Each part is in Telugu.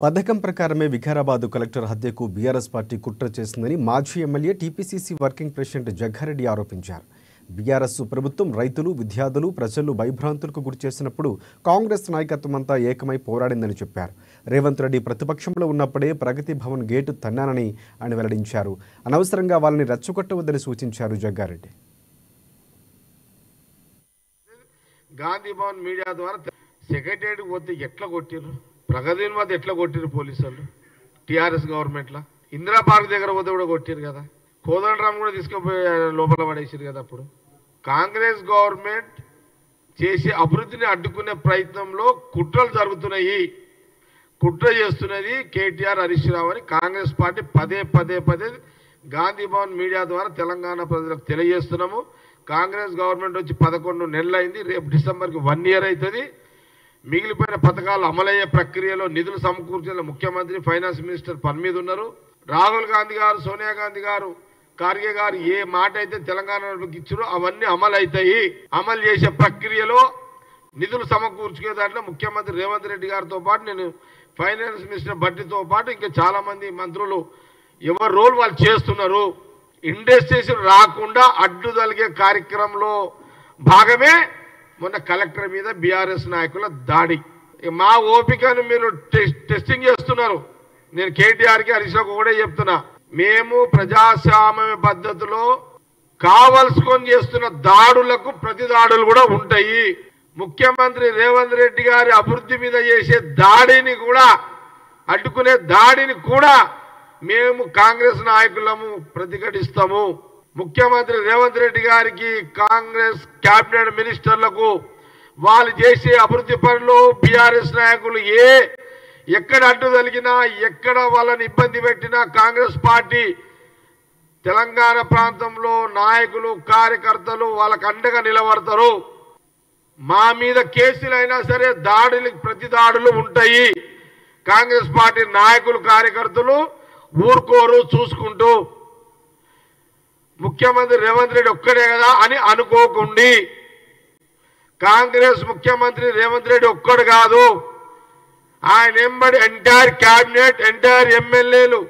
పథకం ప్రకారమే వికారాబాద్ కలెక్టర్ హత్యకు బీఆర్ఎస్ పార్టీ కుట్ర చేసిందని మాజీ MLA TPCC working president Jaggareddy ఆరోపించారు. బీఆర్ఎస్ ప్రభుత్వం రైతులు, విద్యార్థులు, ప్రజలు భయభ్రాంతులకు గురి చేసినప్పుడు కాంగ్రెస్ నాయకత్వమంతా ఏకమై పోరాడిందని చెప్పారు. రేవంత్ రెడ్డి ప్రతిపక్షంలో ఉన్నప్పుడే ప్రగతి భవన్ గేటు తన్నానని ఆయన వెల్లడించారు. అనవసరంగా వాళ్ళని రెచ్చగొట్టవద్దని సూచించారు జగ్గారెడ్డి. గాంధీ భవన్ మీడియా ద్వారా సెక్రటరీ పోతే ఎట్లా కొట్టిరు, ప్రగతి మధ్య ఎట్లా కొట్టిరు పోలీసులు, టీఆర్ఎస్ గవర్నమెంట్లో ఇందిరా పార్క్ దగ్గర పోతే కూడా కొట్టిరు కదా, కోదండరామ్ కూడా తీసుకుపోయి లోపల పడేసారు కదా. అప్పుడు కాంగ్రెస్ గవర్నమెంట్ చేసే అభివృద్ధిని అడ్డుకునే ప్రయత్నంలో కుట్రలు జరుగుతున్నాయి. కుట్ర చేస్తున్నది కేటీఆర్, హరీష్ రావు అని కాంగ్రెస్ పార్టీ పదే పదే పదే గాంధీ భవన్ మీడియా ద్వారా తెలంగాణ ప్రజలకు తెలియజేస్తున్నాము. కాంగ్రెస్ గవర్నమెంట్ వచ్చి 11 నెలలు అయింది. రేపు డిసెంబర్కి 1 ఇయర్ అవుతుంది. మిగిలిపోయిన పథకాలు అమలయ్యే ప్రక్రియలో నిధులు సమకూర్చిన ముఖ్యమంత్రి, ఫైనాన్స్ మినిస్టర్ పని మీద ఉన్నారు. రాహుల్ గాంధీ గారు, సోనియా గాంధీ గారు, ఖార్గే గారు ఏ మాట అయితే తెలంగాణలోకి ఇచ్చారో అవన్నీ అమలు అవుతాయి. అమలు చేసే ప్రక్రియలో నిధులు సమకూర్చుకునే దాంట్లో ముఖ్యమంత్రి రేవంత్ రెడ్డి గారితో పాటు నేను ఫైనాన్స్ మినిస్టర్ భట్టితో పాటు ఇంకా చాలా మంది మంత్రులు ఎవరి రోల్ వాళ్ళు చేస్తున్నారు. ఇండస్ట్రీస్ రాకుండా అడ్డు తొలగే కార్యక్రమంలో భాగమే మొన్న కలెక్టర్ మీద బీఆర్ఎస్ నాయకుల దాడి. మా ఓపికను మీరు టెస్టింగ్ చేస్తున్నారు. నేను కేటీఆర్కి, హరీష్ రావుకి కూడా చెప్తున్నా, మేము ప్రజాస్వామ్య పద్ధతిలో కావలసుకొని చేస్తున్న దాడులకు ప్రతి దాడులు కూడా ఉంటాయి. ముఖ్యమంత్రి రేవంత్ రెడ్డి గారి అభివృద్ధి మీద చేసే దాడిని కూడా అడ్డుకునే దాడిని కూడా మేము కాంగ్రెస్ నాయకులము ప్రతిఘటిస్తాము. ముఖ్యమంత్రి రేవంత్ రెడ్డి గారికి, కాంగ్రెస్ క్యాబినెట్ మినిస్టర్లకు వాళ్ళు చేసే అభివృద్ధి పనులు బీఆర్ఎస్ నాయకులు ఎక్కడ అడ్డు తగిలినా, ఎక్కడ వాళ్ళని ఇబ్బంది పెట్టినా కాంగ్రెస్ పార్టీ తెలంగాణ ప్రాంతంలో నాయకులు, కార్యకర్తలు వాళ్ళకు అండగా నిలబడతారు. మా మీద కేసులైనా సరే దాడులకు ప్రతి దాడులు ఉంటాయి. కాంగ్రెస్ పార్టీ నాయకులు, కార్యకర్తలు ఊరుకోరు చూసుకుంటూ. ముఖ్యమంత్రి రేవంత్ రెడ్డి ఒక్కడే కదా అని అనుకోకుండి, కాంగ్రెస్ ముఖ్యమంత్రి రేవంత్ రెడ్డి ఒక్కడు కాదు, ఆయన ఎంబడి ఎంటైర్ క్యాబినెట్, ఎంటైర్ ఎమ్మెల్యేలు,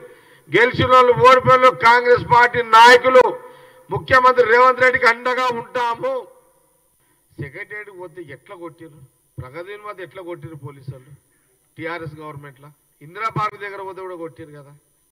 గెలిచిన వాళ్ళు, ఓడిపోయిన కాంగ్రెస్ పార్టీ నాయకులు ముఖ్యమంత్రి రేవంత్ రెడ్డికి అండగా ఉంటాము. సెక్రటరీ పోతే ఎట్లా కొట్టిరు, ప్రగతి మధ్య ఎట్లా కొట్టిరు పోలీసులు, టీఆర్ఎస్ గవర్నమెంట్లో ఇందిరా పార్క్ దగ్గర పోతే కూడా కొట్టిరు కదా.